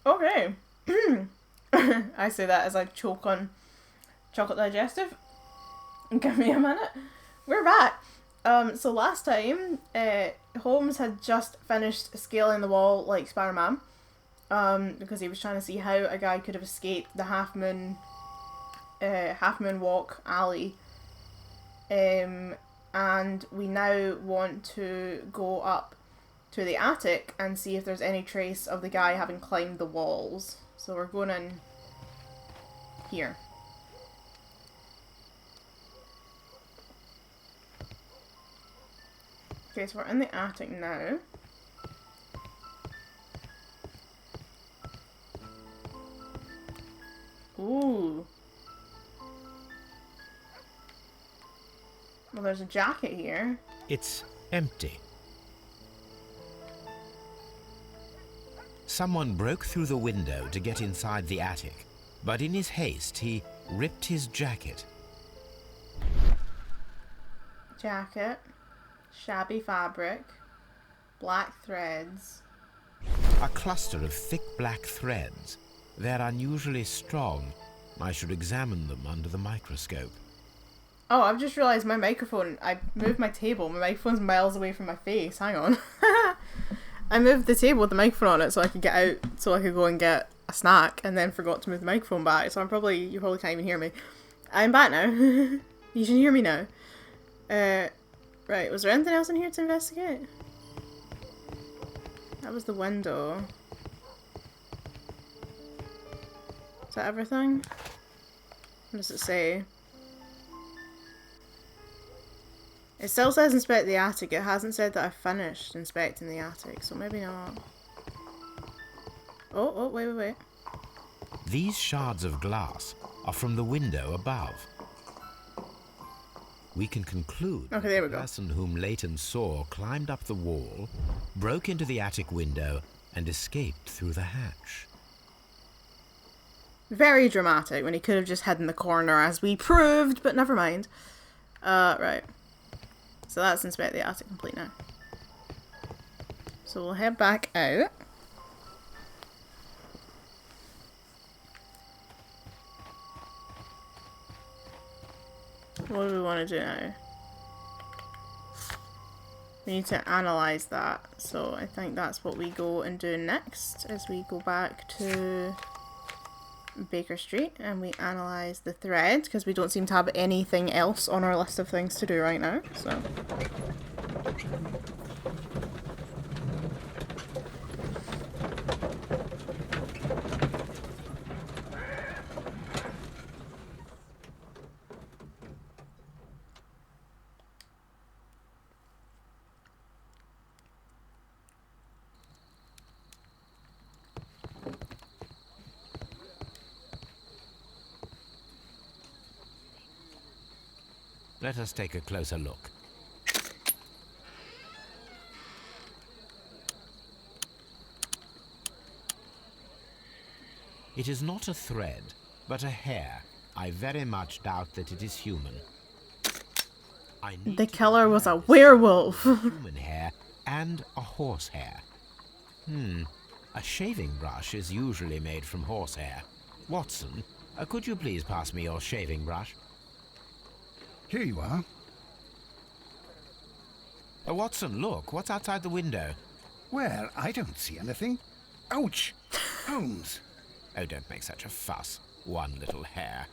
Okay. I say that as I choke on chocolate digestive. Give me a minute. We're back. So last time, Holmes had just finished scaling the wall like Spider-Man. Because he was trying to see how a guy could have escaped the Half Moon Walk alley. And we now want to go up to the attic and see if there's any trace of the guy having climbed the walls. So we're going in here. Okay, so we're in the attic now. Ooh. Well, there's a jacket here. It's empty. Someone broke through the window to get inside the attic, but in his haste, he ripped his jacket. Jacket. Shabby fabric. Black threads. A cluster of thick black threads. They're unusually strong. I should examine them under the microscope. Oh, I've just realised my microphone. I moved my table. My microphone's miles away from my face. Hang on. I moved the table with the microphone on it so I could get out, so I could go and get a snack, and then forgot to move the microphone back. So you probably can't even hear me. I'm back now. You should hear me now. Right. Was there anything else in here to investigate? That was the window. Is that everything? What does it say? It still says inspect the attic. It hasn't said that I've finished inspecting the attic, so maybe not. Oh, wait. These shards of glass are from the window above. We can conclude okay, there we the go. person whom Leighton saw climbed up the wall, broke into the attic window, and escaped through the hatch. Very dramatic when he could have just hid in the corner, as we proved, but never mind. Right. So that's inspect the attic complete now. So we'll head back out. What do we want to do now? We need to analyse that. So I think that's what we go and do next, as we go back to Baker Street and we analyse the thread, because we don't seem to have anything else on our list of things to do right now, so. Let us take a closer look. It is not a thread, but a hair. I very much doubt that it is human. The killer was a werewolf. Human hair and a horse hair. A shaving brush is usually made from horsehair. Watson, could you please pass me your shaving brush? Here you are. Watson, look, what's outside the window? Well, I don't see anything. Ouch! Holmes! Oh, don't make such a fuss. One little hair.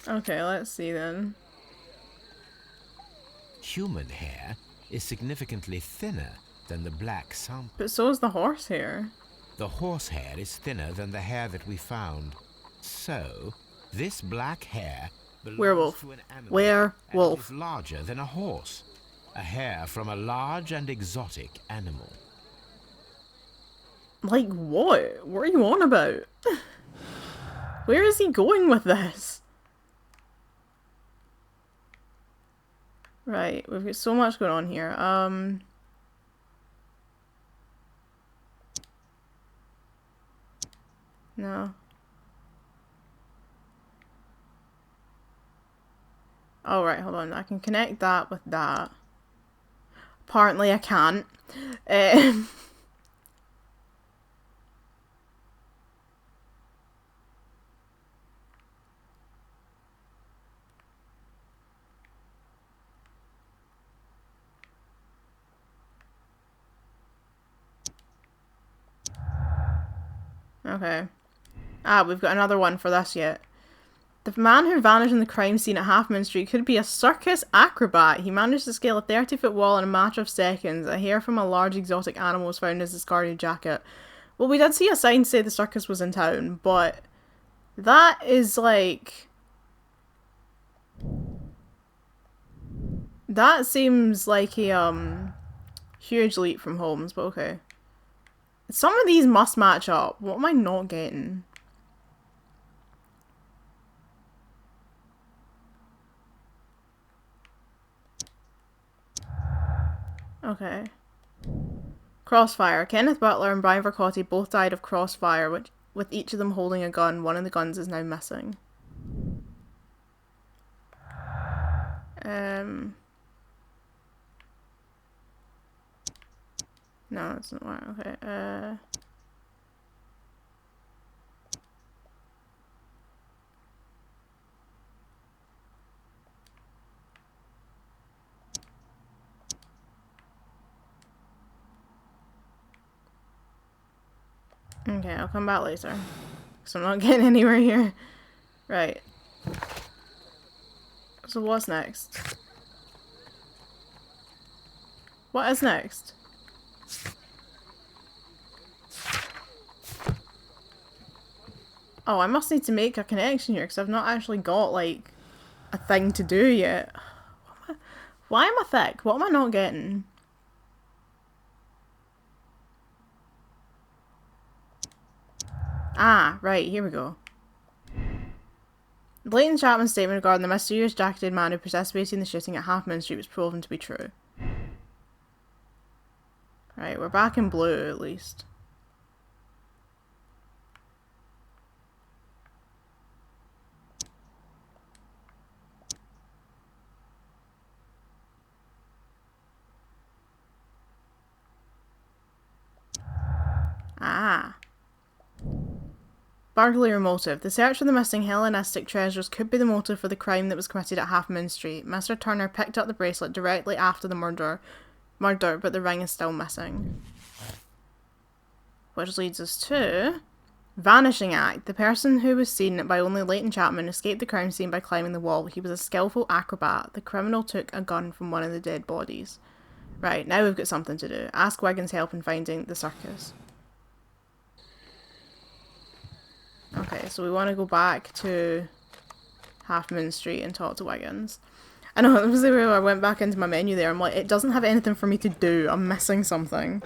Okay, let's see then. Human hair is significantly thinner than the black sample. But so is the horse hair. The horse hair is thinner than the hair that we found. So, this black hair belongs Werewolf. to an animal Werewolf. and is larger than a horse. A hair from a large and exotic animal. Like what? What are you on about? Where is he going with this? Right, we've got so much going on here. No. Oh, right, hold on. I can connect that with that. Apparently I can't. Okay. Ah, we've got another one for this yet. The man who vanished in the crime scene at Half Moon Street could be a circus acrobat. He managed to scale a 30-foot wall in a matter of seconds. A hair from a large exotic animal was found in his discarded jacket. Well, we did see a sign say the circus was in town, but that is like... That seems like a huge leap from Holmes, but okay. Some of these must match up. What am I not getting? Okay. Crossfire. Kenneth Butler and Brian Vercotti both died of crossfire, with each of them holding a gun. One of the guns is now missing. No, that's not right. Okay. Okay, I'll come back later. Because I'm not getting anywhere here. Right. So what's next? What is next? Oh, I must need to make a connection here because I've not actually got, like, a thing to do yet. Why am I thick? What am I not getting? Ah, right, here we go. Leighton Chapman's statement regarding the mysterious jacketed man who participated in the shooting at Half Moon Street was proven to be true. Right, we're back in blue at least. Ah. Burglary motive. The search for the missing Hellenistic treasures could be the motive for the crime that was committed at Half Moon Street. Mr. Turner picked up the bracelet directly after the murder, but the ring is still missing. Which leads us to... Vanishing Act. The person who was seen by only Leighton Chapman escaped the crime scene by climbing the wall. He was a skillful acrobat. The criminal took a gun from one of the dead bodies. Right, now we've got something to do. Ask Wiggins' help in finding the circus. Okay, so we want to go back to Half Moon Street and talk to Wiggins. I know, it was the way I went back into my menu there. I'm like, it doesn't have anything for me to do. I'm missing something.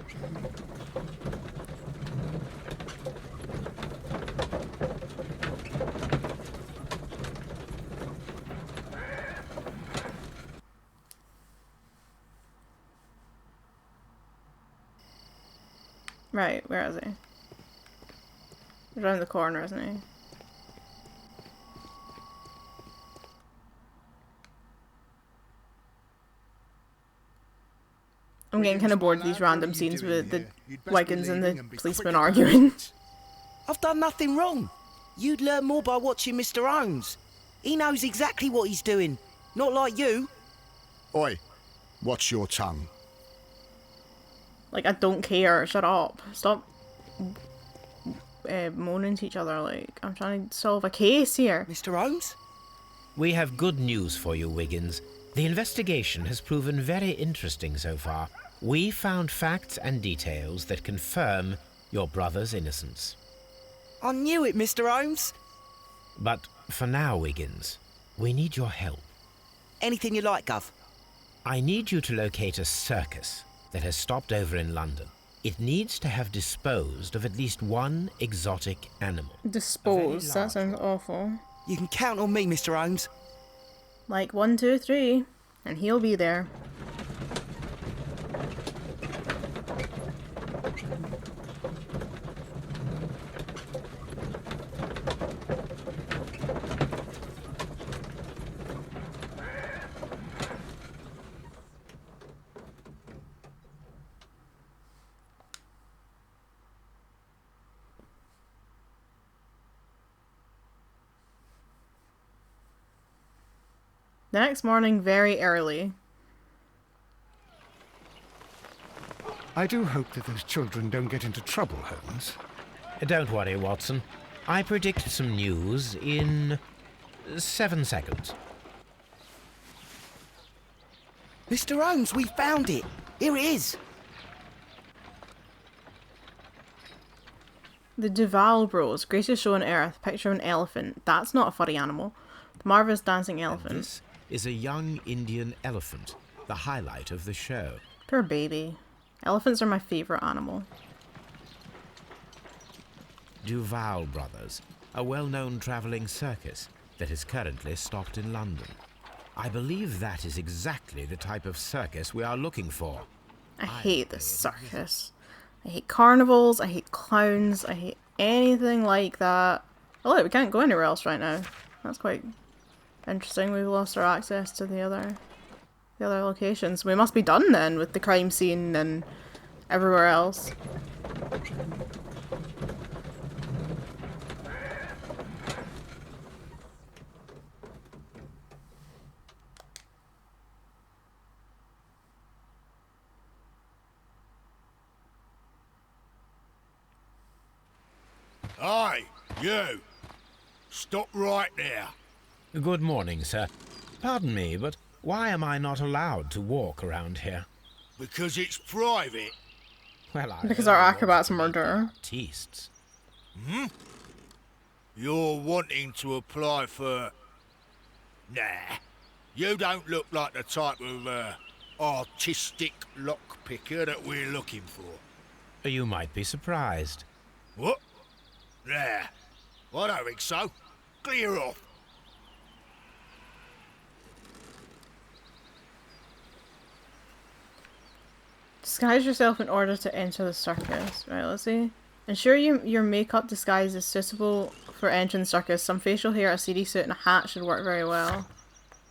Right, where is he? He's around the corner, isn't he? I'm getting kind of bored of these random scenes with the Wiggins and the policeman arguing. I've done nothing wrong. You'd learn more by watching Mr. Holmes. He knows exactly what he's doing. Not like you. Oi, watch your tongue. Like, I don't care. Shut up. Stop moaning to each other. Like, I'm trying to solve a case here. Mr. Holmes? We have good news for you, Wiggins. The investigation has proven very interesting so far. We found facts and details that confirm your brother's innocence. I knew it, Mr. Holmes. But for now, Wiggins, we need your help. Anything you like, Gov. I need you to locate a circus that has stopped over in London. It needs to have disposed of at least one exotic animal. Dispose? That sounds awful. You can count on me, Mr. Holmes. Like 1, 2, 3, and he'll be there. The next morning, very early. I do hope that those children don't get into trouble, Holmes. Don't worry, Watson. I predict some news in 7 seconds. Mr. Holmes, we found it. Here it is. The Duval Bros, greatest show on earth, picture of an elephant. That's not a furry animal. The marvelous dancing elephant. And this is a young Indian elephant, the highlight of the show. Poor baby. Elephants are my favourite animal. Duval Brothers, a well-known travelling circus that is currently stocked in London. I believe that is exactly the type of circus we are looking for. I hate the circus. I hate carnivals, I hate clowns, I hate anything like that. Oh look, we can't go anywhere else right now. That's quite interesting. We've lost our access to the other locations. We must be done then with the crime scene and everywhere else. Hi, you! Stop right there. Good morning, sir. Pardon me, but why am I not allowed to walk around here? Because it's private. Well, I Because our only acrobat's a want to meet murderer. artistes. You're wanting to apply for... Nah. You don't look like the type of, artistic lockpicker that we're looking for. You might be surprised. What? Nah. I don't think so. Clear off. Disguise yourself in order to enter the circus. Right, let's see. Ensure your makeup disguise is suitable for entering the circus. Some facial hair, a CD suit, and a hat should work very well.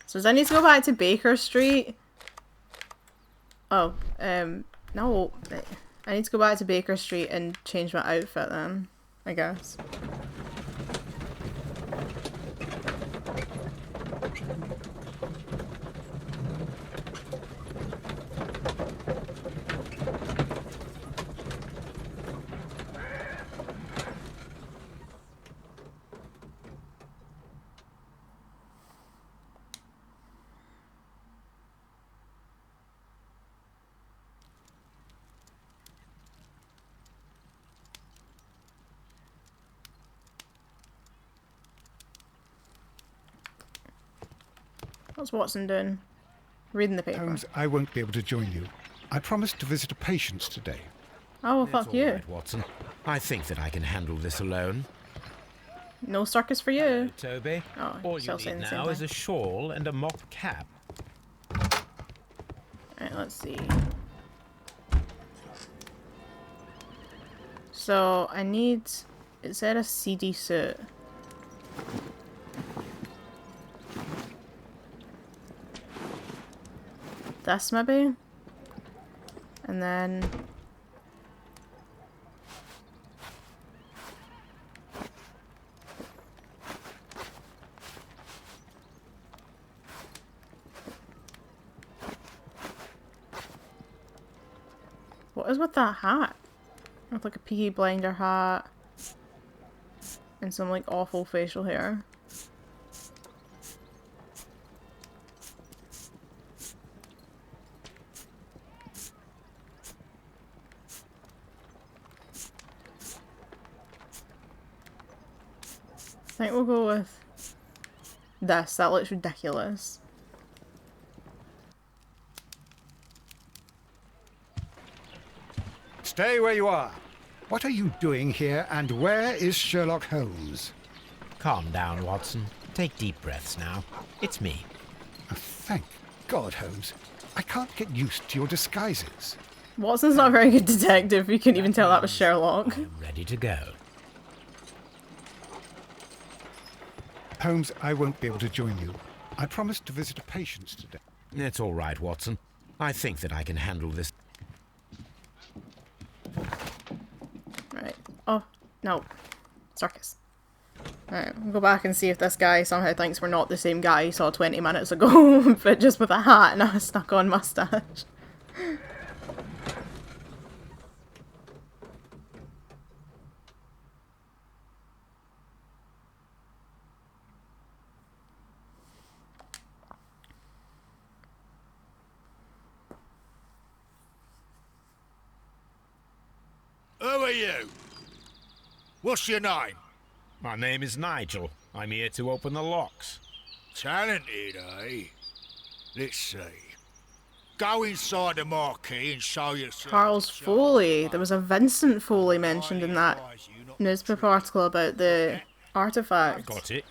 So does I need to go back to Baker Street? Oh, no. I need to go back to Baker Street and change my outfit then, I guess. What's Watson doing? Reading the paper. Holmes, I won't be able to join you. I promised to visit a patient today. Oh, well, That's fuck all you. right, Watson. I think that I can handle this alone. No circus for you. Toby, Oh, all still you saying need the same now is thing. a shawl and a mop cap. Alright, let's see. So, I need... It said a CD suit. This, maybe? And then... What is with that hat? With like a Peaky Blinder hat. And some like awful facial hair. I think we'll go with this. That looks ridiculous. Stay where you are. What are you doing here, and where is Sherlock Holmes? Calm down, Watson. Take deep breaths now. It's me. Oh, thank God, Holmes. I can't get used to your disguises. Watson's not a very good detective. You couldn't even tell that was Sherlock. I'm ready to go. Holmes, I won't be able to join you. I promised to visit a patient today. It's all right, Watson. I think that I can handle this. Right. Oh, no. Circus. Alright, we'll go back and see if this guy somehow thinks we're not the same guy he saw 20 minutes ago, but just with a hat and a stuck-on mustache. you? What's your name? My name is Nigel. I'm here to open the locks. Talented, eh? Let's see. Go inside the marquee and show yourself. Charles Foley. There was a Vincent Foley mentioned in that newspaper article about the artifact. Got it.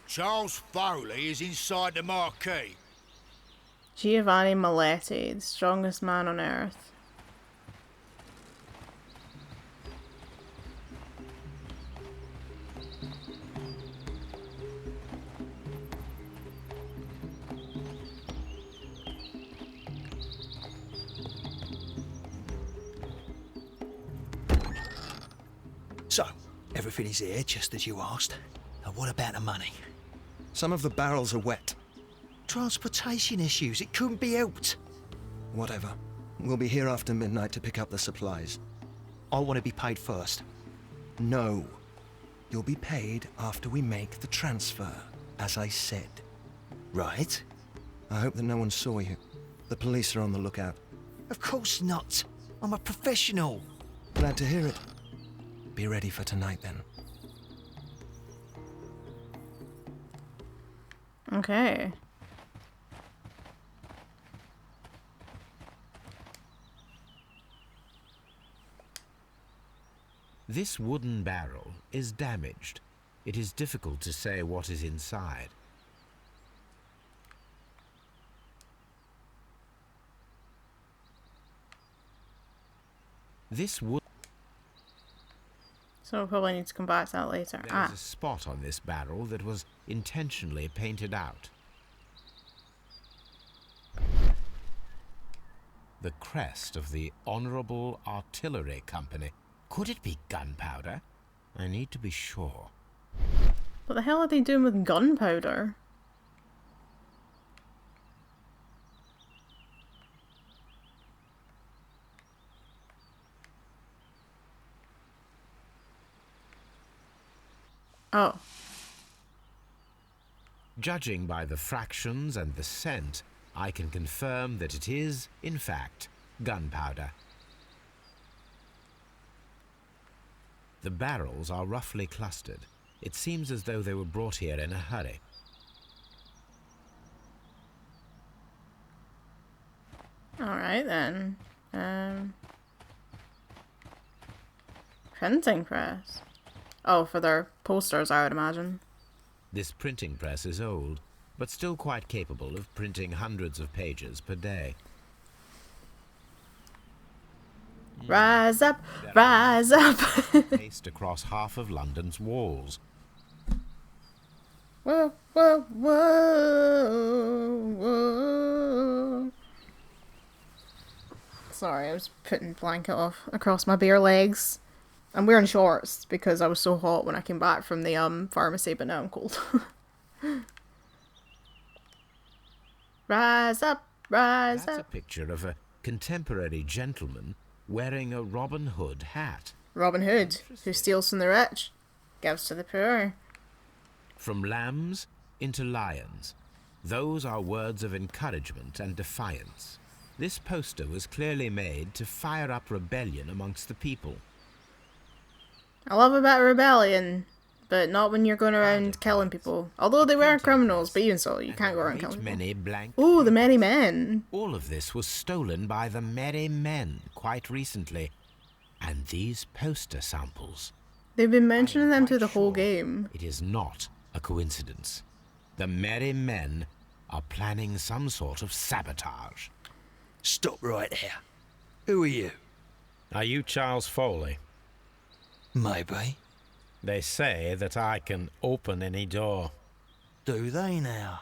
Charles Foley is inside the marquee. Giovanni Maletti, the strongest man on earth. So, everything is here, just as you asked. Now what about the money? Some of the barrels are wet. Transportation issues, it couldn't be helped. Whatever. We'll be here after midnight to pick up the supplies. I want to be paid first. No. You'll be paid after we make the transfer, as I said. Right? I hope that no one saw you. The police are on the lookout. Of course not. I'm a professional. Glad to hear it. Be ready for tonight, then. Okay. This wooden barrel is damaged. It is difficult to say what is inside. This wood... So we'll probably need to come back to that later. There is a spot on this barrel that was intentionally painted out. The crest of the Honourable Artillery Company. Could it be gunpowder? I need to be sure. What the hell are they doing with gunpowder? Oh. Judging by the fractions and the scent, I can confirm that it is, in fact, gunpowder. The barrels are roughly clustered. It seems as though they were brought here in a hurry. Alright then. Printing press. Oh, for their posters, I would imagine. This printing press is old, but still quite capable of printing hundreds of pages per day. Rise up, rise up! Paced across half of London's walls. Whoa, whoa, whoa, whoa. Sorry, I was putting blanket off across my bare legs. I'm wearing shorts because I was so hot when I came back from the pharmacy, but now I'm cold. Rise up, rise That's up. a picture of a contemporary gentleman wearing a Robin Hood hat. Robin Hood, who steals from the rich, gives to the poor. From lambs into lions. Those are words of encouragement and defiance. This poster was clearly made to fire up rebellion amongst the people. I love a bit of rebellion, but not when you're going around killing people. Although they were criminals, but even so, you can't go around killing Many people. blank. Ooh, the Merry Men. All of this was stolen by the Merry Men quite recently. And these poster samples. They've been mentioning them through the whole Sure, game. it is not a coincidence. The Merry Men are planning some sort of sabotage. Stop right there. Who are you? Are you Charles Foley? Maybe. They say that I can open any door. Do they now?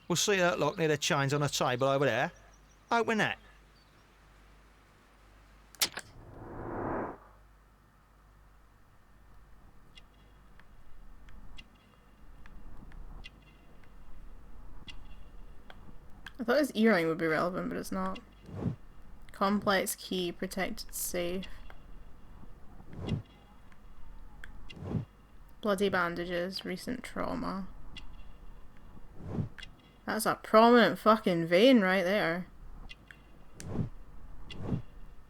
We'll see that lock near the chains on the table over there. Open that. I thought his earring would be relevant, but it's not. Complex key, protected safe. Bloody bandages, recent trauma. That's a prominent fucking vein right there.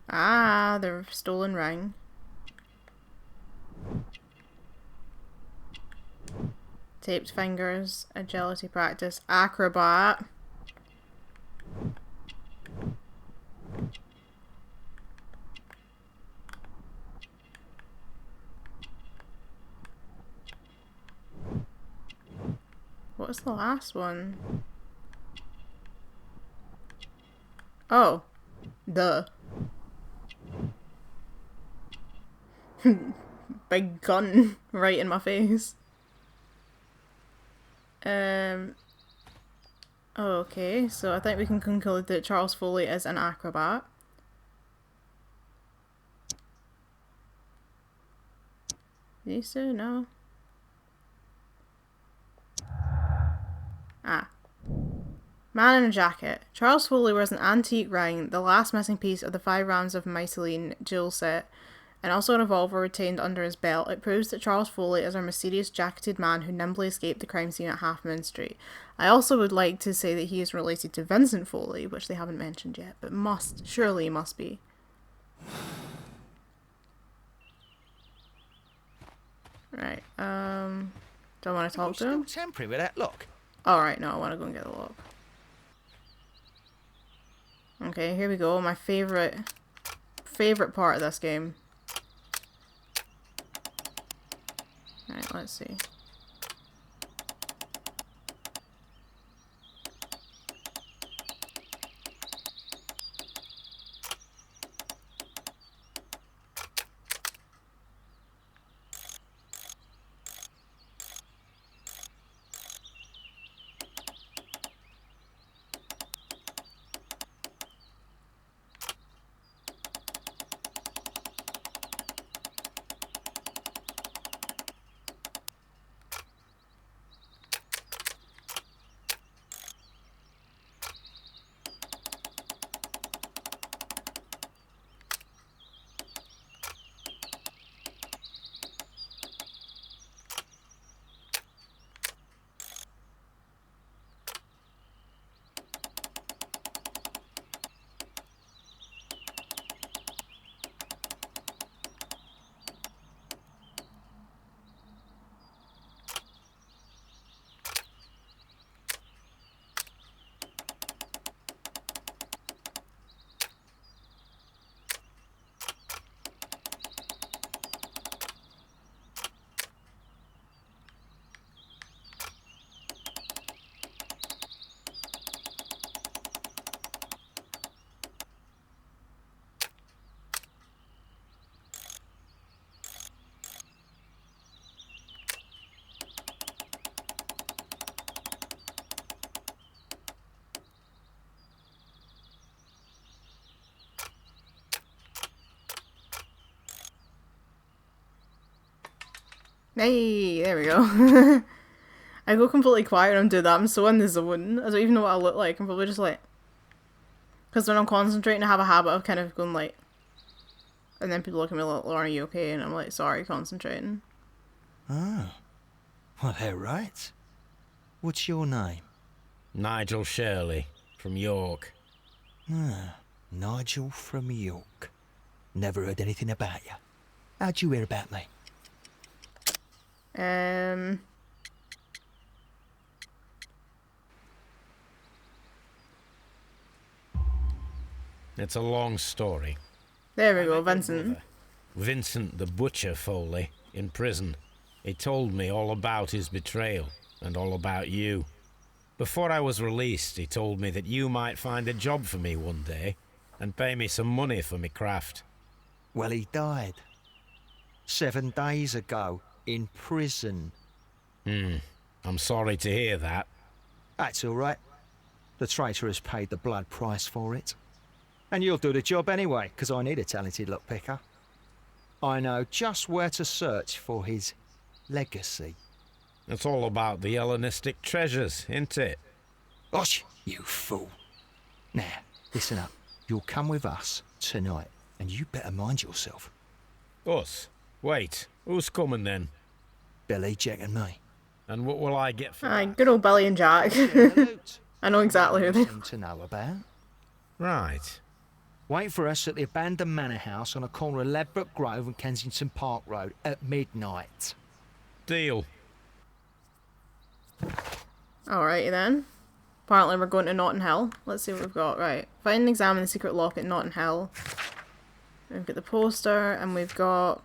Ah, the stolen ring. Taped fingers, agility practice, acrobat. What was the last one? Oh. Duh. Big gun right in my face. Okay, so I think we can conclude that Charles Foley is an acrobat. These two? No. Ah. Man in a jacket. Charles Foley wears an antique ring, the last missing piece of the 5 rounds of Myceline jewel set, and also a revolver retained under his belt. It proves that Charles Foley is a mysterious jacketed man who nimbly escaped the crime scene at Half Moon Street. I also would like to say that he is related to Vincent Foley, which they haven't mentioned yet, but surely must be. Right, do I want to talk to him? Still temporary with that lock. Alright, no, I want to go and get the lock. Okay, here we go, my favorite part of this game. Alright, let's see. Hey, there we go. I go completely quiet when I'm doing that. I'm so in the zone. I don't even know what I look like. I'm probably just like... Because when I'm concentrating, I have a habit of kind of going like... And then people look at me like, Lauren, are you okay? And I'm like, sorry, concentrating. Ah. Well, they're right. What's your name? Nigel Shirley, from York. Ah, Nigel from York. Never heard anything about you. How'd you hear about me? It's a long story. There we go, Vincent. Vincent the Butcher Foley, in prison. He told me all about his betrayal, and all about you. Before I was released, he told me that you might find a job for me one day, and pay me some money for me craft. Well, he died. 7 days ago, in prison. I'm sorry to hear that. That's all right. The traitor has paid the blood price for it. And you'll do the job anyway, because I need a talented lockpicker. I know just where to search for his legacy. It's all about the Hellenistic treasures, isn't it? Gosh, you fool. Now, listen up. You'll come with us tonight, and you better mind yourself. Us? Wait, who's coming then? Billy, Jack and me. And what will I get for Aye, that? good old Billy and Jack. I know exactly who they are. To know about. Right. Wait for us at the abandoned manor house on the corner of Ladbroke Grove and Kensington Park Road at midnight. Deal. Alrighty then. Apparently we're going to Notting Hill. Let's see what we've got. Right. Find and examine the secret lock at Notting Hill. We've got the poster, and we've got...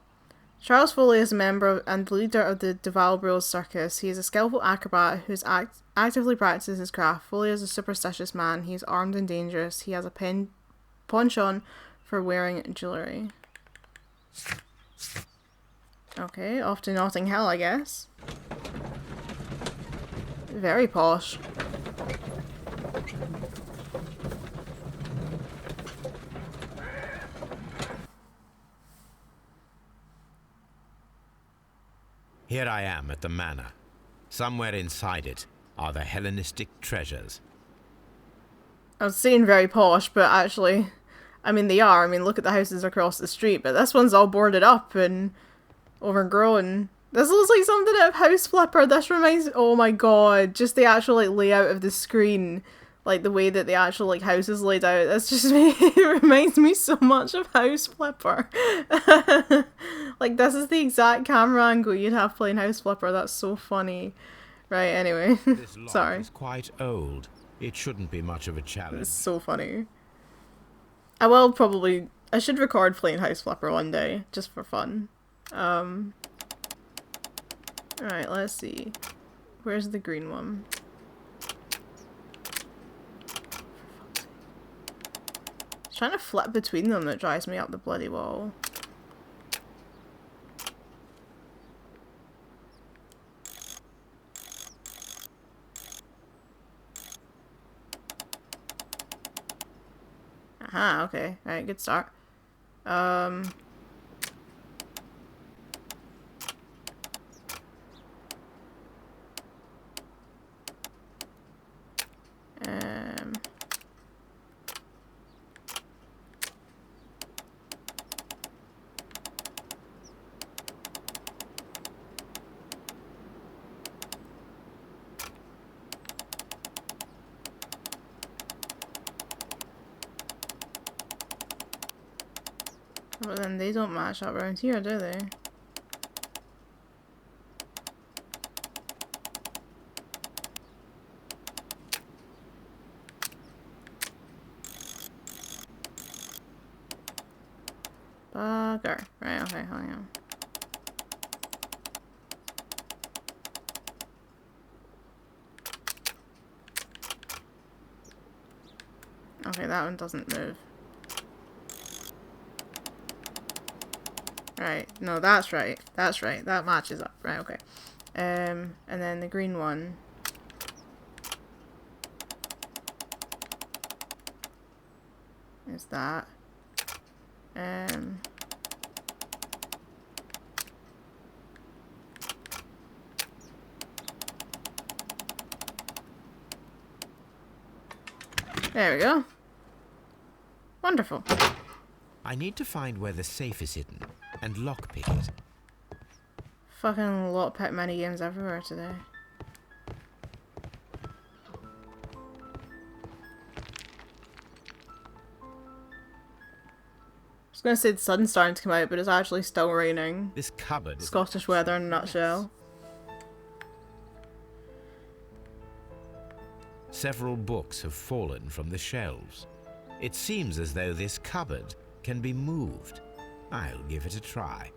Charles Foley is a member and leader of the Duval circus. He is a skillful acrobat who actively practices his craft. Foley is a superstitious man. He is armed and dangerous. He has a penchant for wearing jewellery. Okay, off to Notting Hill, I guess. Very posh. Here I am at the manor. Somewhere inside it are the Hellenistic treasures. I was saying very posh, but actually, I mean, they are. I mean, look at the houses across the street, but this one's all boarded up and overgrown. This looks like something out of House Flipper. This reminds... Oh my god, just the actual, like, layout of the screen. Like, the way that the actual, like, house is laid out. That's just me. It reminds me so much of House Flipper. Like, this is the exact camera angle you'd have playing House Flipper. That's so funny. Right, anyway. This lock Sorry. is quite old. It shouldn't be much of a challenge. It's so funny. I will probably... I should record playing House Flipper one day, just for fun. Alright, let's see. Where's the green one? Trying to flip between them that drives me up the bloody wall. Aha, okay. Alright, good start. But then they don't match up around here, do they? Bugger. Right, okay, hang on. Okay, that one doesn't move. Right, no, that's right. That's right. That matches up. Right, okay. And then the green one. Is that. There we go. Wonderful. I need to find where the safe is hidden and lockpick it. Fucking lockpick minigames everywhere today. I was gonna say the sun's starting to come out, but it's actually still raining. This cupboard is Scottish weather in a nutshell. Several books have fallen from the shelves. It seems as though this cupboard can be moved. I'll give it a try.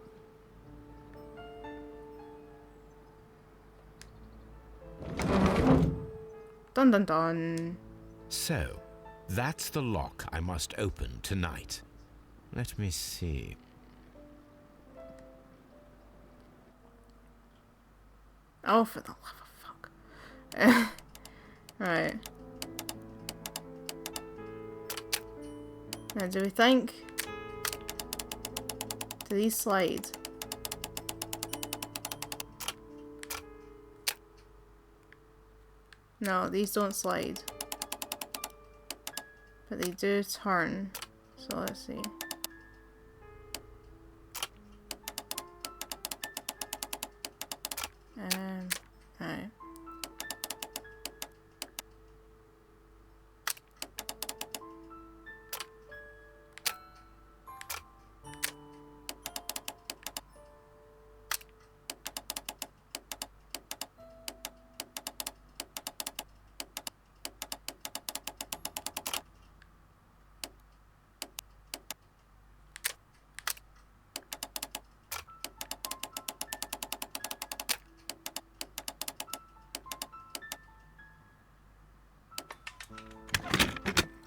Dun dun dun. So, that's the lock I must open tonight. Let me see. Oh, for the love of fuck. Right. Now, do we think... Do these slide? No, these don't slide. But they do turn. So let's see. Alright.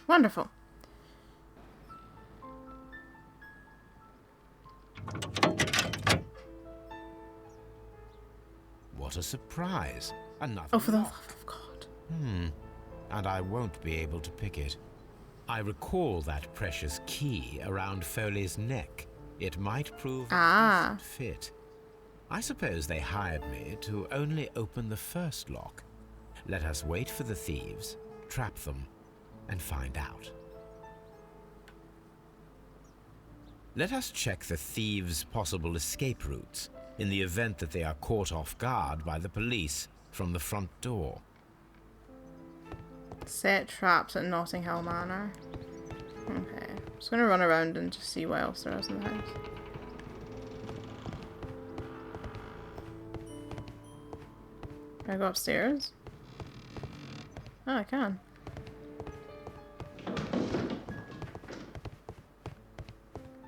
Wonderful. What a surprise. Another Oh, for the lock. love of God. And I won't be able to pick it. I recall that precious key around Foley's neck. It might prove a decent fit. I suppose they hired me to only open the first lock. Let us wait for the thieves, trap them, and find out. Let us check the thieves' possible escape routes in the event that they are caught off guard by the police from the front door. Set traps at Notting Hill Manor. Okay. I'm just gonna run around and just see what else there is in the house. Can I go upstairs? Oh, I can.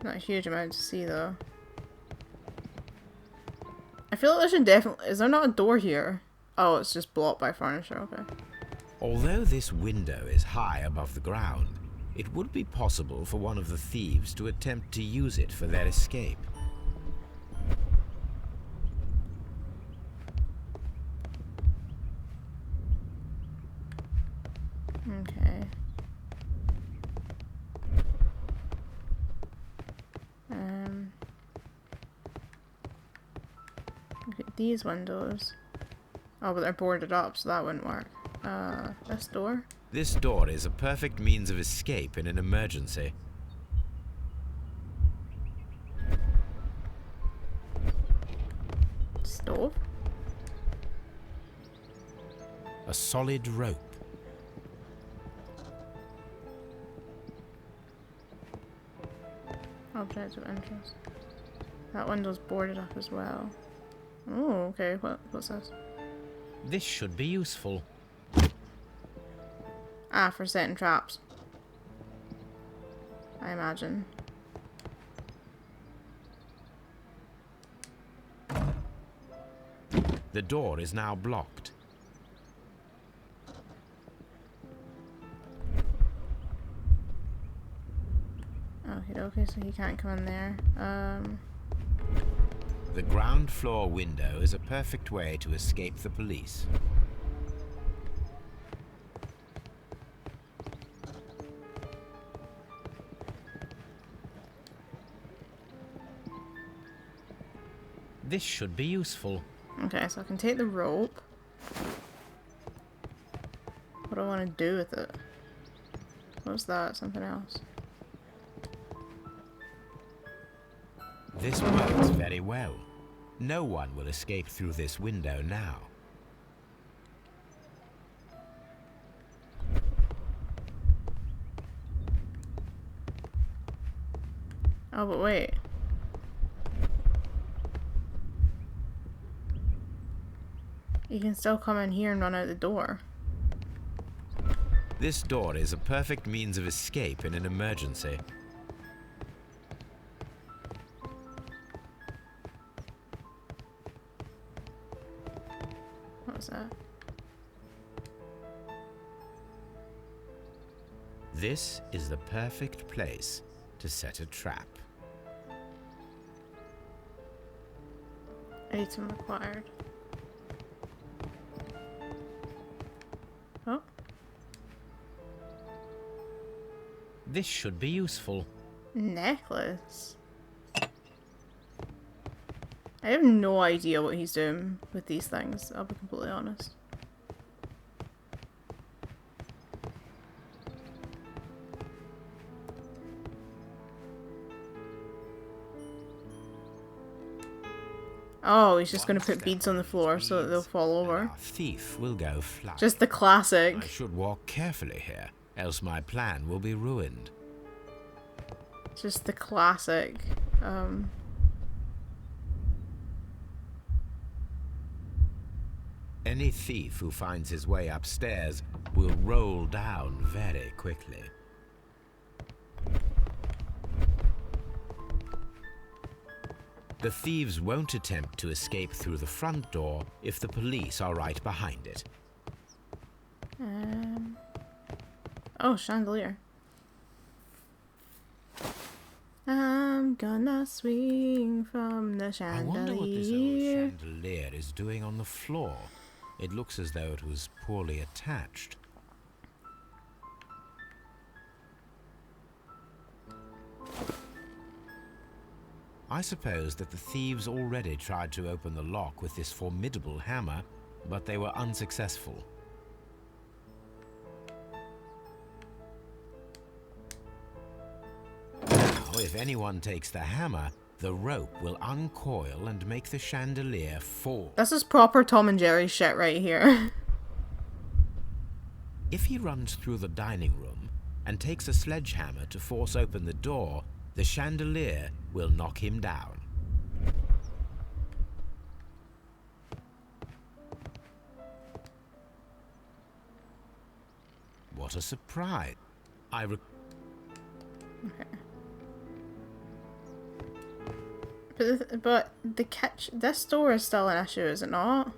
Not a huge amount to see though. I feel like there should definitely... Is there not a door here? Oh, it's just blocked by furniture, okay. Although this window is high above the ground, it would be possible for one of the thieves to attempt to use it for their escape. Okay. Look at these windows. Oh, but they're boarded up, so that wouldn't work. This door? This door is a perfect means of escape in an emergency. Stove? A solid rope. Object of interest. That window's boarded up as well. Oh, okay. What's this? This should be useful. Ah, for setting traps. I imagine. The door is now blocked. Okay, so he can't come in there. The ground floor window is a perfect way to escape the police. This should be useful. Okay, so I can take the rope. What do I want to do with it? What's that? Something else. This works very well. No one will escape through this window now. Oh, but wait. You can still come in here and run out the door. This door is a perfect means of escape in an emergency. What was that? This is the perfect place to set a trap. Item required. Oh. This should be useful. Necklace. I have no idea what he's doing with these things, I'll be completely honest. Oh, he's just gonna put beads on the floor so that they'll fall over. Our thief will go flat. Just the classic. I should walk carefully here, else my plan will be ruined. Just the classic. Any thief who finds his way upstairs will roll down very quickly. The thieves won't attempt to escape through the front door if the police are right behind it. Oh, chandelier. gonna swing from the I wonder what this chandelier. old chandelier is doing on the floor. It looks as though it was poorly attached. I suppose that the thieves already tried to open the lock with this formidable hammer, but they were unsuccessful. Now, if anyone takes the hammer, the rope will uncoil and make the chandelier fall. This is proper Tom and Jerry shit right here. If he runs through the dining room and takes a sledgehammer to force open the door, the chandelier will knock him down. What a surprise. Okay. But the kitchen, this door is still an issue, is it not?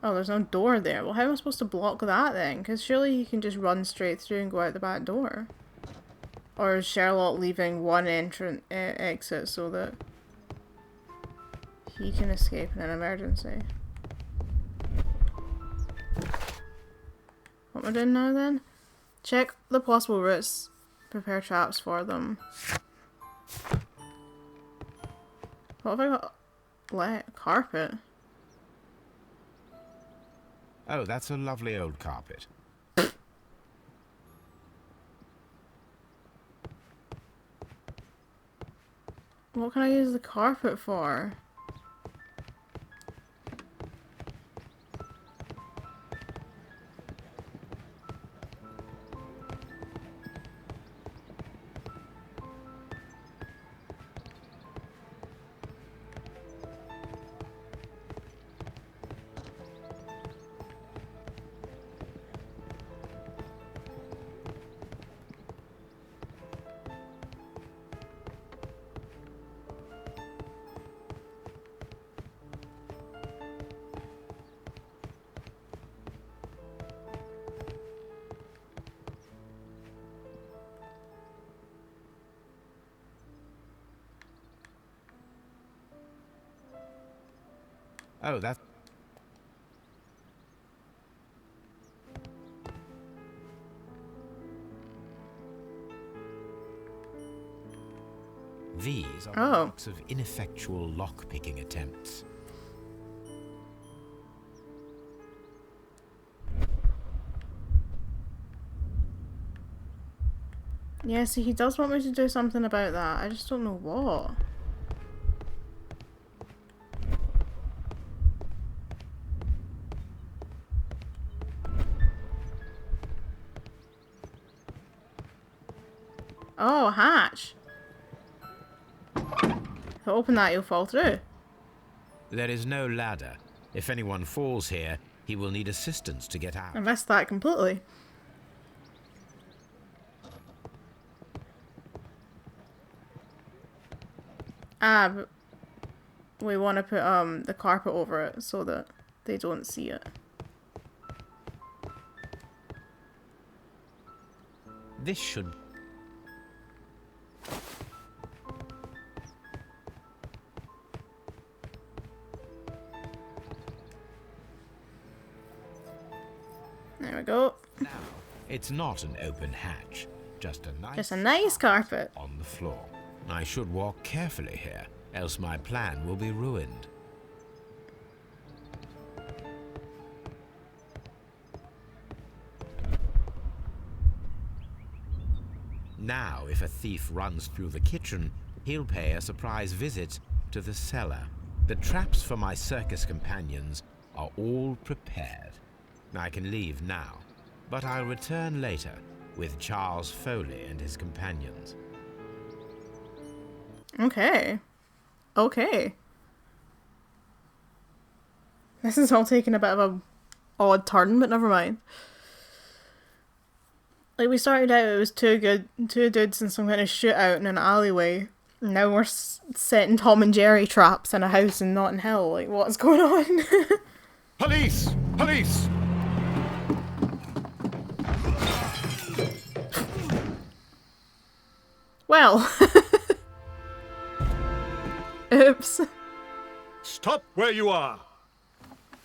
Oh, there's no door there. Well, how am I supposed to block that then? Because surely he can just run straight through and go out the back door. Or is Sherlock leaving one exit so that he can escape in an emergency? What am I doing now then? Check the possible routes. Prepare traps for them. What have I got? Carpet? Oh, that's a lovely old carpet. What can I use the carpet for? Oh, that... These are the marks of ineffectual lock-picking attempts. Yeah, see, he does want me to do something about that. I just don't know what. Oh, a hatch. If I open that, you'll fall through. There is no ladder. If anyone falls here, he will need assistance to get out. I missed that completely. Ah, but we want to put the carpet over it so that they don't see it. This should... There we go. Now, it's not an open hatch, just a nice carpet on the floor. I should walk carefully here, else my plan will be ruined. Now, if a thief runs through the kitchen, he'll pay a surprise visit to the cellar. The traps for my circus companions are all prepared. I can leave now, but I'll return later with Charles Foley and his companions. Okay. Okay. This is all taking a bit of a odd turn, but never mind. Like, we started out, it was two dudes in some kind of shootout in an alleyway. Now we're setting Tom and Jerry traps in a house in Notting Hill. Like, what's going on? Police! Police! Well. Oops. Stop where you are!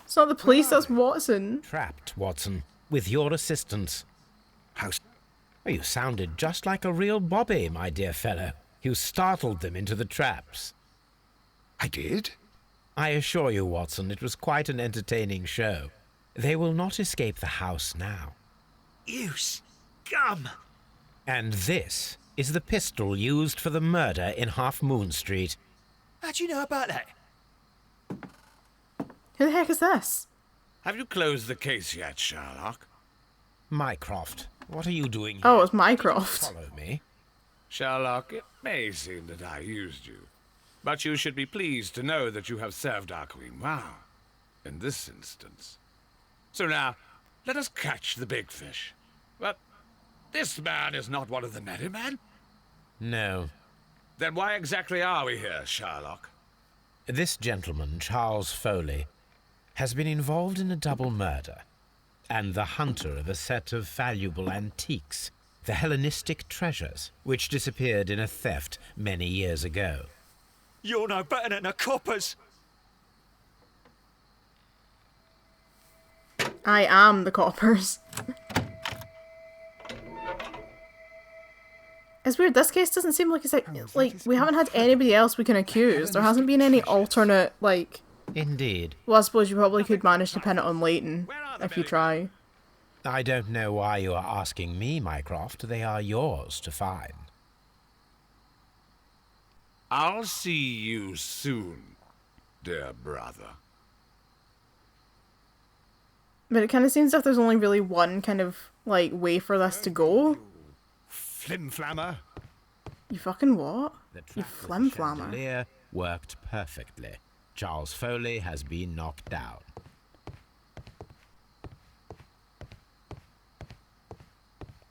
It's not the police, that's Watson. Trapped, Watson, with your assistance. How? Oh, you sounded just like a real Bobby, my dear fellow. You startled them into the traps. I did? I assure you, Watson, it was quite an entertaining show. They will not escape the house now. You scum! And this is the pistol used for the murder in Half Moon Street. How'd you know about that? Who the heck is this? Have you closed the case yet, Sherlock? Mycroft, what are you doing here? Oh, it's Mycroft. Follow me. Sherlock, it may seem that I used you, but you should be pleased to know that you have served our queen well, in this instance. So now, let us catch the big fish. But this man is not one of the merry men. No. Then why exactly are we here, Sherlock? This gentleman, Charles Foley, has been involved in a double murder, and the hunter of a set of valuable antiques, the Hellenistic treasures, which disappeared in a theft many years ago. You're no better than the coppers! I am the coppers. It's weird, this case doesn't seem like it's like we haven't had anybody else we can accuse. There hasn't been any alternate, like... Indeed. Well, I suppose you probably could manage to pin it on Leighton, if you try. I don't know why you are asking me, Mycroft. They are yours to find. I'll see you soon, dear brother. But it kind of seems as if there's only really one kind of, like, way for this to go. Flimflammer. You fucking what? The You trap with the flimflammer. chandelier worked perfectly. Charles Foley has been knocked down.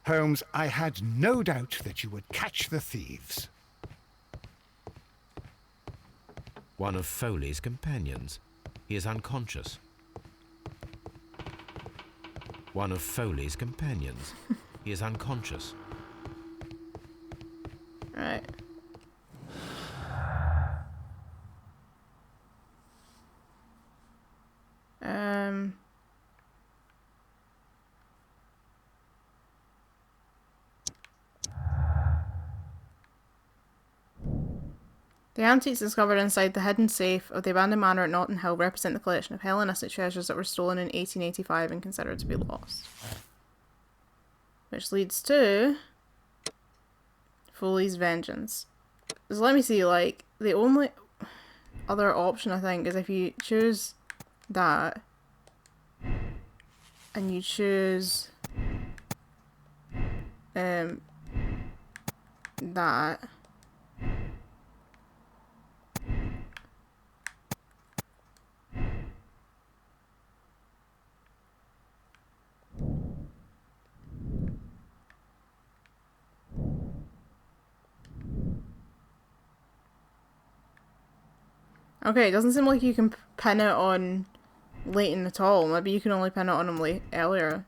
Holmes, I had no doubt that you would catch the thieves. One of Foley's companions. He is unconscious. One of Foley's companions. He is unconscious. Right. The antiques discovered inside the hidden safe of the abandoned manor at Notting Hill represent the collection of Hellenistic treasures that were stolen in 1885 and considered to be lost. Which leads to Foley's vengeance. So let me see, like, the only other option I think is if you choose that and you choose that. Okay, it doesn't seem like you can pin it on Leighton at all. Maybe you can only pin it on him earlier.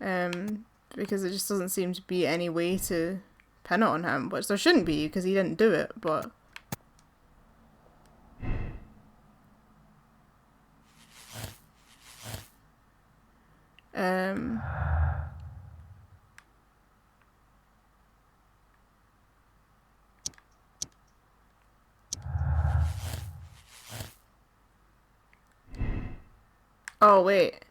Because it just doesn't seem to be any way to pin it on him, which there shouldn't be because he didn't do it, but... Oh, wait.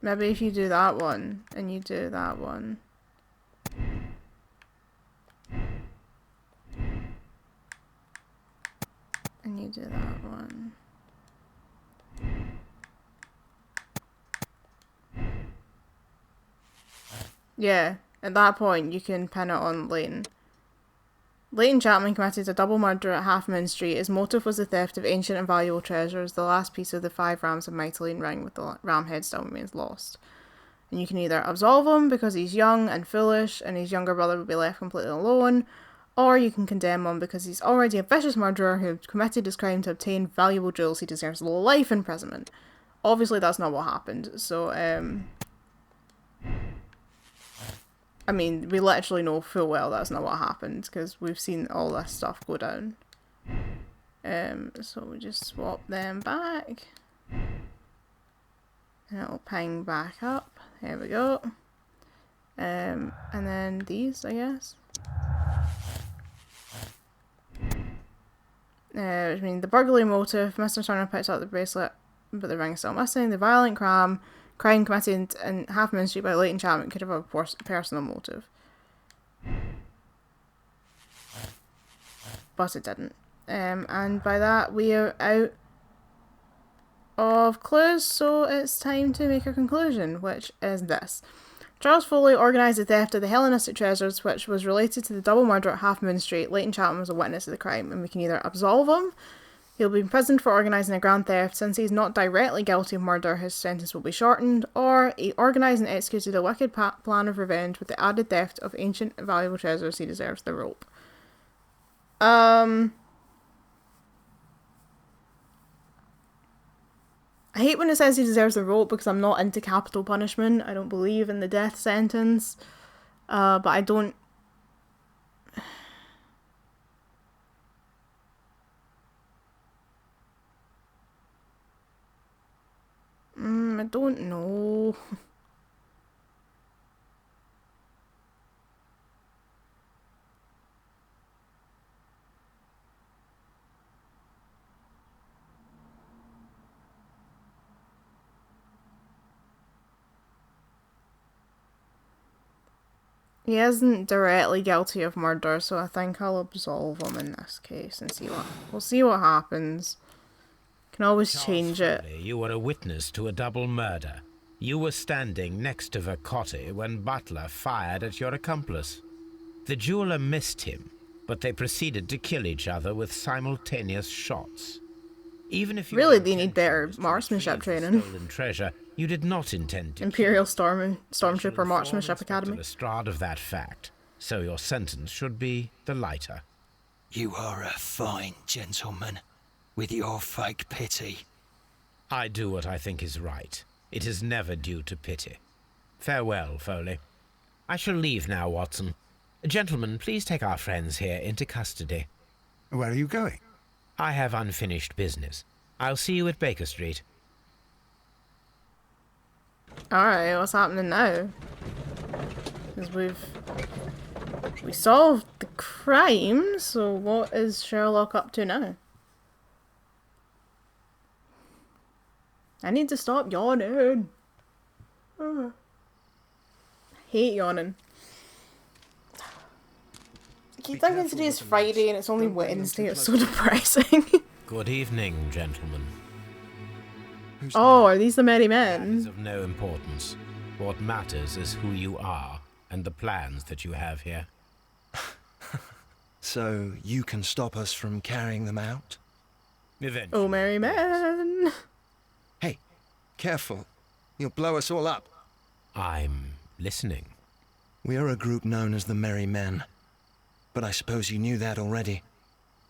Maybe if you do that one, and you do that one. And you do that one. Yeah, at that point you can pin it on Leighton. Leighton Chapman committed a double murder at Half Moon Street. His motive was the theft of ancient and valuable treasures. The last piece of the 5 rams of Mytilene ring with the ram head still remains lost. And you can either absolve him because he's young and foolish and his younger brother will be left completely alone, or you can condemn him because he's already a vicious murderer who committed his crime to obtain valuable jewels. He deserves life imprisonment. Obviously that's not what happened, so I mean, we literally know full well that's not what happened, because we've seen all this stuff go down. So we just swap them back. And it'll ping back up. There we go. And then these, I guess. Which means the burglary motive, Mr. Turner picks up the bracelet, but the ring is still missing. The violent crime committed in Half Moon Street by Leighton Chapman could have a personal motive. But it didn't. And by that, we are out of clues, so it's time to make a conclusion, which is this. Charles Foley organised the theft of the Hellenistic treasures, which was related to the double murder at Half Moon Street. Leighton Chapman was a witness of the crime, and we can either absolve him, he'll be imprisoned for organising a grand theft. Since he's not directly guilty of murder, his sentence will be shortened, or he organised and executed a wicked plan of revenge with the added theft of ancient and valuable treasures. He deserves the rope. I hate when it says he deserves the rope, because I'm not into capital punishment. I don't believe in the death sentence. But I don't... I don't know. He isn't directly guilty of murder, so I think I'll absolve him in this case and we'll see what happens. Can always change it. You were a witness to a double murder. You were standing next to Vercotti when Butler fired at your accomplice. The jeweler missed him, but they proceeded to kill each other with simultaneous shots. Even if you really, they need better marksmanship training. Stolen treasure, you did not intend to. Imperial Stormtrooper Marksmanship Academy. Lestrade of that fact, so your sentence should be the lighter. You are a fine gentleman, with your fake pity. I do what I think is right. It is never due to pity. Farewell, Foley. I shall leave now, Watson. Gentlemen, please take our friends here into custody. Where are you going? I have unfinished business. I'll see you at Baker Street. Alright, what's happening now? Because we solved the crime, so what is Sherlock up to now? I need to stop yawning. I hate yawning. I keep thinking today's Friday and it's only Wednesday. It's so depressing. Good evening, gentlemen. Oh, are these the merry That men? is of no importance. What matters is who you are and the plans that you have here. So you can stop us from carrying them out? Eventually. Oh, merry men. Hey, careful. You'll blow us all up. I'm listening. We are a group known as the Merry Men. But I suppose you knew that already.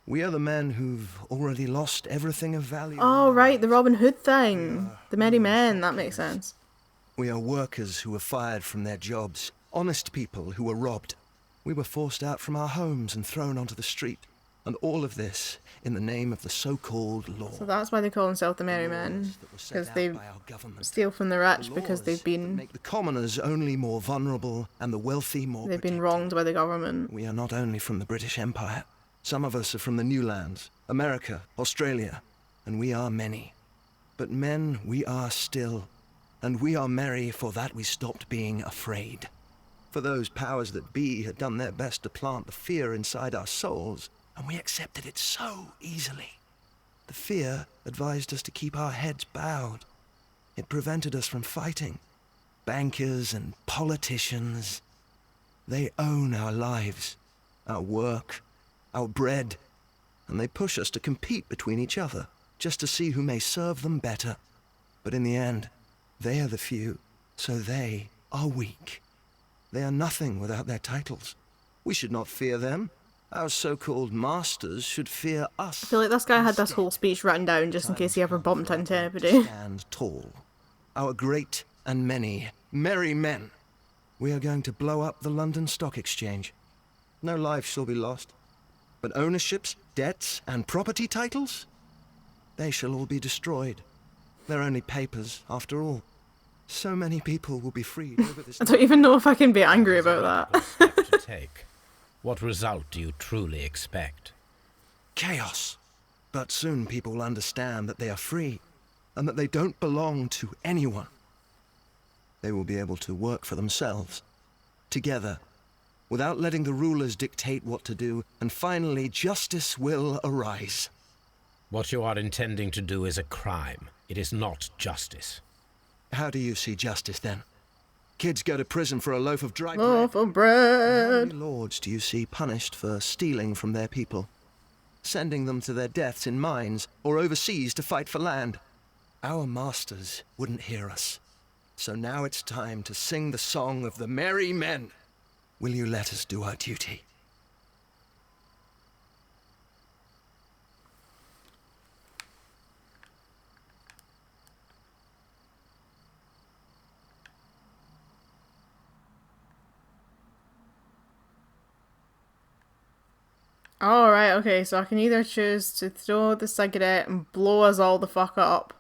We are the men who've already lost everything of value. Oh, right, the Robin Hood thing. The merry men, that makes sense. We are workers who were fired from their jobs. Honest people who were robbed. We were forced out from our homes and thrown onto the street. And all of this in the name of the so-called law. So that's why they call themselves the merry men. Because they steal from the rich because they've been... make the commoners only more vulnerable and the wealthy more They've been protected. wronged by the government. We are not only from the British Empire. Some of us are from the New Lands, America, Australia, and we are many. But men we are still, and we are merry for that we stopped being afraid. For those powers that be had done their best to plant the fear inside our souls, and we accepted it so easily. The fear advised us to keep our heads bowed. It prevented us from fighting. Bankers and politicians, they own our lives, our work, our bread, and they push us to compete between each other, just to see who may serve them better. But in the end, they are the few, so they are weak. They are nothing without their titles. We should not fear them. Our so-called masters should fear us. I feel like this guy had this whole speech written down just in case he ever bumped into anybody. Stand tall. Our great and many merry men We are going to blow up the London Stock Exchange. No lives shall be lost. But ownerships, debts, and property titles? They shall all be destroyed. They're only papers, after all. So many people will be freed over this... I don't even know if I can be angry about that. Step to take. What result do you truly expect? Chaos. But soon people will understand that they are free, and that they don't belong to anyone. They will be able to work for themselves, together, without letting the rulers dictate what to do, and finally justice will arise. What you are intending to do is a crime. It is not justice. How do you see justice, then? Kids go to prison for a loaf of dry bread. Loaf of How bread. many lords do you see punished for stealing from their people? Sending them to their deaths in mines, or overseas to fight for land? Our masters wouldn't hear us. So now it's time to sing the song of the merry men. Will you let us do our duty? Alright, okay, so I can either choose to throw the cigarette and blow us all the fuck up,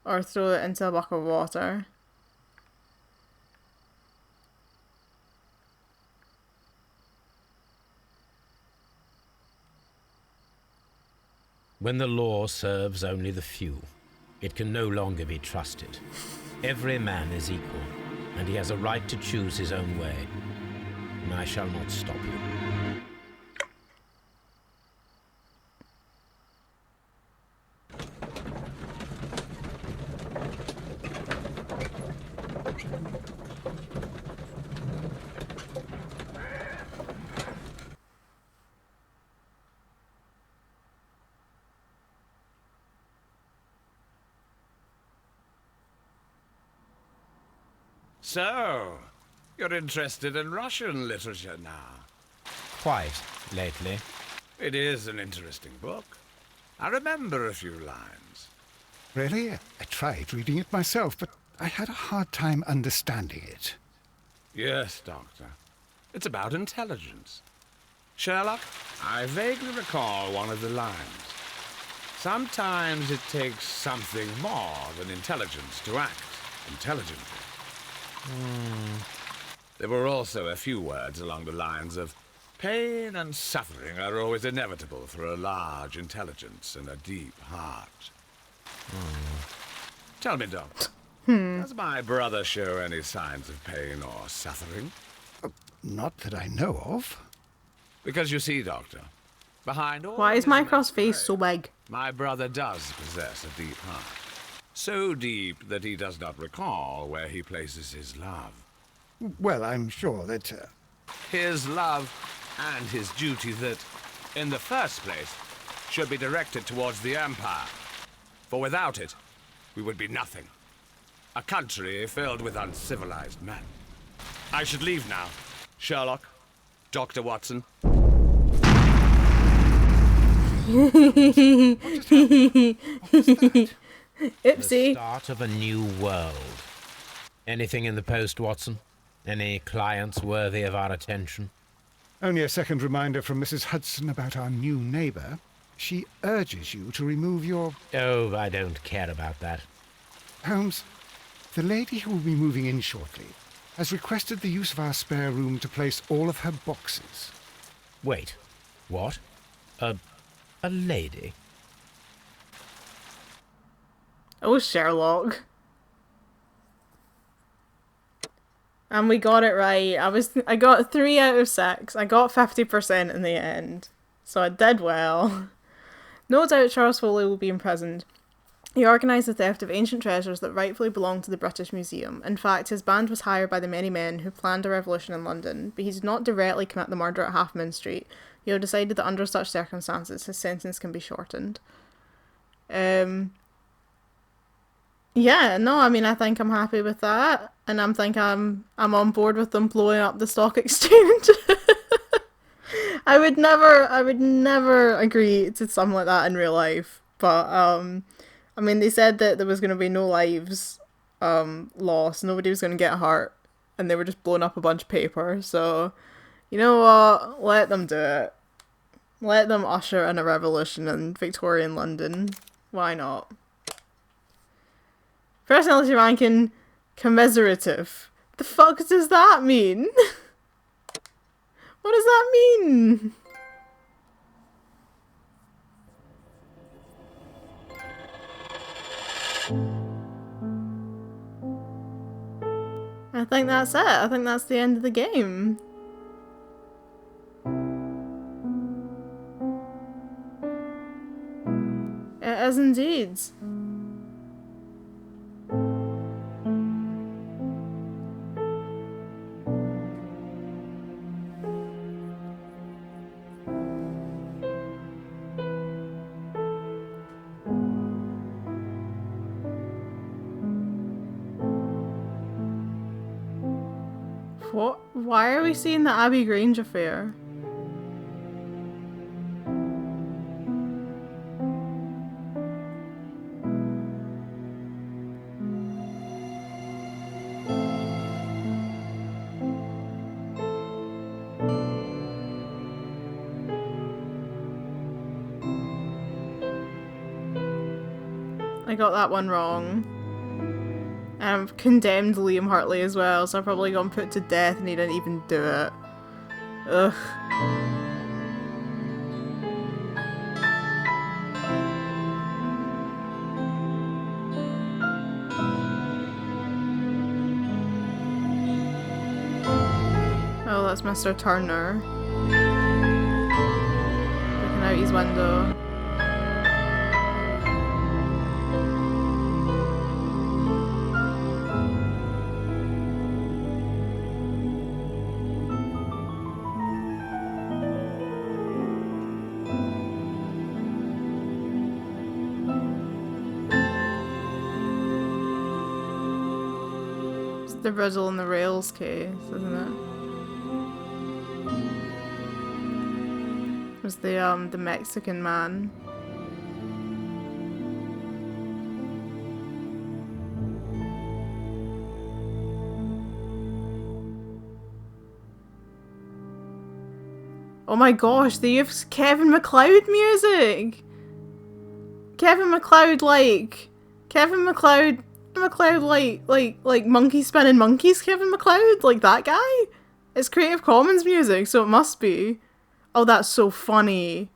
or throw it into a bucket of water. When the law serves only the few, it can no longer be trusted. Every man is equal, and he has a right to choose his own way. And I shall not stop you. So, you're interested in Russian literature now? Quite, lately. It is an interesting book. I remember a few lines. Really? I tried reading it myself, but I had a hard time understanding it. Yes, Doctor. It's about intelligence. Sherlock, I vaguely recall one of the lines. Sometimes it takes something more than intelligence to act intelligently. There were also a few words along the lines of, pain and suffering are always inevitable for a large intelligence and a deep heart. Tell me, Doctor, does my brother show any signs of pain or suffering? Not that I know of. Because you see, Doctor, behind all Why is his Mycroft's face masquerade, so big? my brother does possess a deep heart. So deep that he does not recall where he places his love. Well, I'm sure that... His love and his duty that, in the first place, should be directed towards the Empire. For without it, we would be nothing. A country filled with uncivilized men. I should leave now. Sherlock, Dr. Watson. The Oopsie. start of a new world. Anything in the post, Watson? Any clients worthy of our attention? Only a second reminder from Mrs. Hudson about our new neighbour. She urges you to remove your... Oh, I don't care about that. Holmes, the lady who will be moving in shortly has requested the use of our spare room to place all of her boxes. Wait. What? A lady? Oh, Sherlock. And we got it right. I got 3 out of 6. I got 50% in the end. So I did well. No doubt Charles Foley will be imprisoned. He organised the theft of ancient treasures that rightfully belonged to the British Museum. In fact, his band was hired by the many men who planned a revolution in London, but he did not directly commit the murder at Half Moon Street. He had decided that under such circumstances, his sentence can be shortened. Yeah, no, I mean, I think I'm happy with that, and I'm on board with them blowing up the stock exchange. I would never agree to something like that in real life, but, I mean, they said that there was going to be no lives, lost, nobody was going to get hurt, and they were just blowing up a bunch of paper. So, you know what? Let them do it. Let them usher in a revolution in Victorian London. Why not? Personality ranking, commiserative. The fuck does that mean? What does that mean? I think that's it. I think that's the end of the game. It is indeed. What? Why are we seeing the Abbey Grange affair? I got that one wrong. I've condemned Liam Hartley as well, so I probably got him put to death and he didn't even do it. Ugh. Oh, that's Mr. Turner. Looking out his window. The Riddle and the Rails case, isn't it? It was the Mexican man. Oh my gosh, they have Kevin MacLeod music! Kevin MacLeod like monkey spinning monkeys Kevin MacLeod, like that guy? It's Creative Commons music, so it must be. Oh, that's so funny.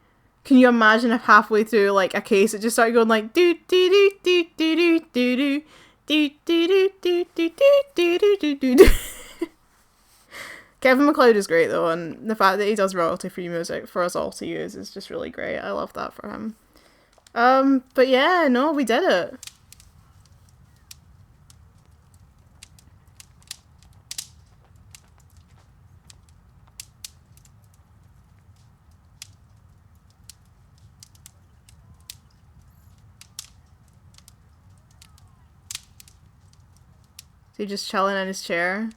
Can you imagine if halfway through like a case it just started going like do do do do do do do do do do do do do do do do. Kevin MacLeod is great though, and the fact that he does royalty free music for us all to use is just really great. I love that for him. But yeah, no, we did it. Is he just chilling in his chair?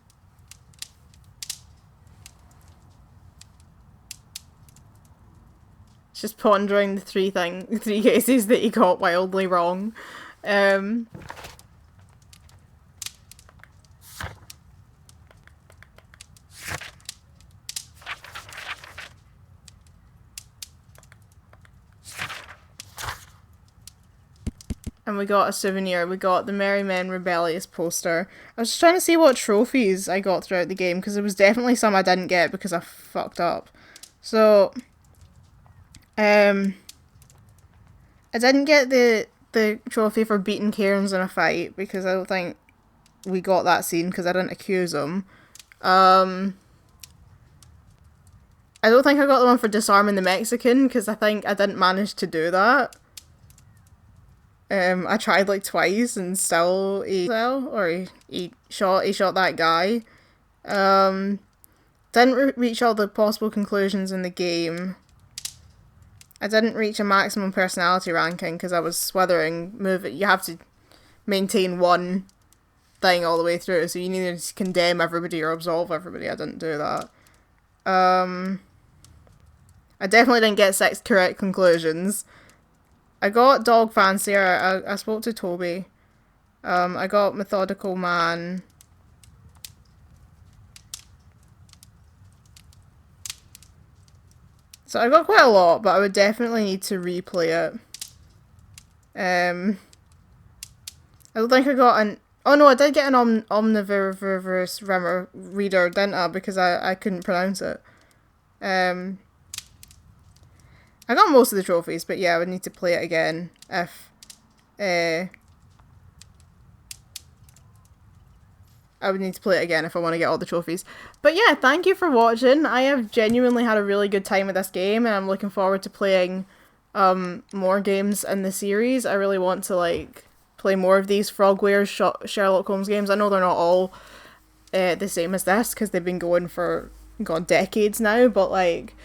He's just pondering the three cases that he got wildly wrong. And we got a souvenir. We got the Merry Men Rebellious poster. I was just trying to see what trophies I got throughout the game, because there was definitely some I didn't get because I fucked up. So, I didn't get the trophy for beating Cairns in a fight, because I don't think we got that scene, because I didn't accuse him. I don't think I got the one for disarming the Mexican, because I think I didn't manage to do that. I tried like twice and still he shot that guy. Didn't reach all the possible conclusions in the game. I didn't reach a maximum personality ranking because I was swithering. You have to maintain one thing all the way through, so you need to condemn everybody or absolve everybody. I didn't do that. I definitely didn't get 6 correct conclusions. I got Dog Fancier. I spoke to Toby. I got Methodical Man. So I got quite a lot, but I would definitely need to replay it. I don't think I got an... Oh no, I did get an omnivorous reader, didn't I? Because I couldn't pronounce it. I got most of the trophies, but yeah, I would need to play it again if... I would need to play it again if I want to get all the trophies. But yeah, thank you for watching. I have genuinely had a really good time with this game, and I'm looking forward to playing more games in the series. I really want to like play more of these Frogwares Sherlock Holmes games. I know they're not all the same as this because they've been going for decades now, but like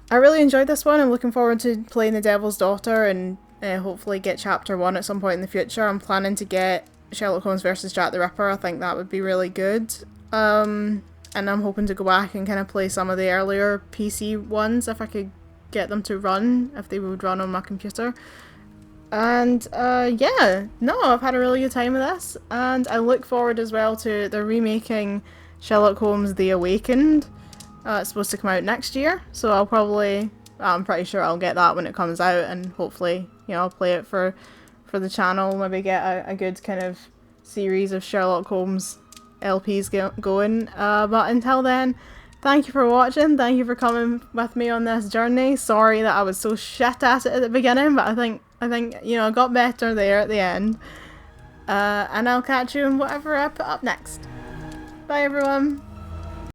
I really enjoyed this one. I'm looking forward to playing The Devil's Daughter and hopefully get chapter 1 at some point in the future. I'm planning to get Sherlock Holmes versus Jack the Ripper. I think that would be really good. And I'm hoping to go back and kind of play some of the earlier PC ones if I could get them to run, if they would run on my computer. And yeah, no, I've had a really good time with this, and I look forward as well to the remaking Sherlock Holmes The Awakened. It's supposed to come out next year, so I'm pretty sure I'll get that when it comes out, and hopefully, you know, I'll play it for the channel, maybe get a good kind of series of Sherlock Holmes LPs going. But until then, thank you for watching, thank you for coming with me on this journey. Sorry that I was so shit at it at the beginning, but I think you know, I got better there at the end. And I'll catch you in whatever I put up next. Bye everyone!